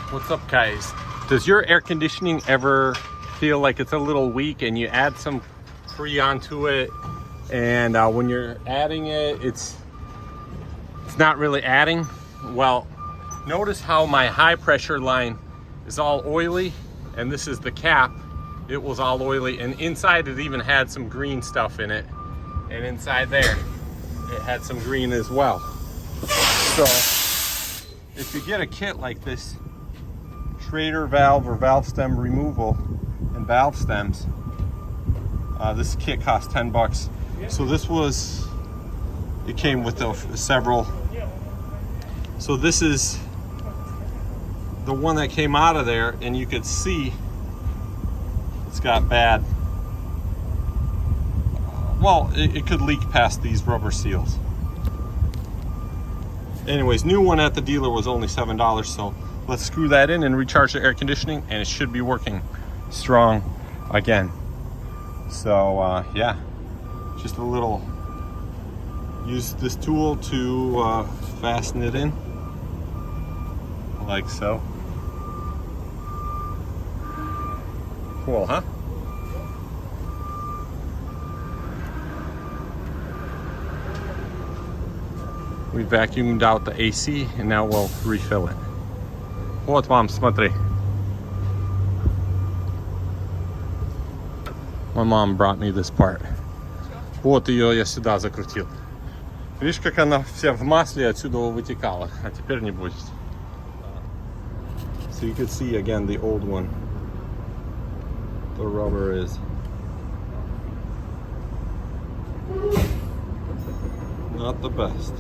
What's up, guys? Does your air conditioning ever feel like it's a little weak and you add some Freon to it, and when you're adding it, it's not really adding? Well, notice how my high pressure line is all oily, and this is the cap. It was all oily, and inside it even had some green stuff in it, and inside there it had some green as well. So if you get a kit like this, Schrader valve or valve stem removal and valve stems, this kit costs 10 bucks. So this was, it came with several. So this is the one that came out of there, and you could see it's got bad, well, it could leak past these rubber seals. Anyways, new one at the dealer was only $7, so let's screw that in and recharge the air conditioning, and it should be working strong again. So yeah, just a little, use this tool to fasten it in, like so. Cool, huh? We vacuumed out the AC, and now we'll refill it. Вот мам, смотри. My mom brought me this part. Вот ее я сюда закрутил. Видишь, как она вся в масле отсюда вытекала, а теперь не будет. So you can see again the old one. The rubber is not the best.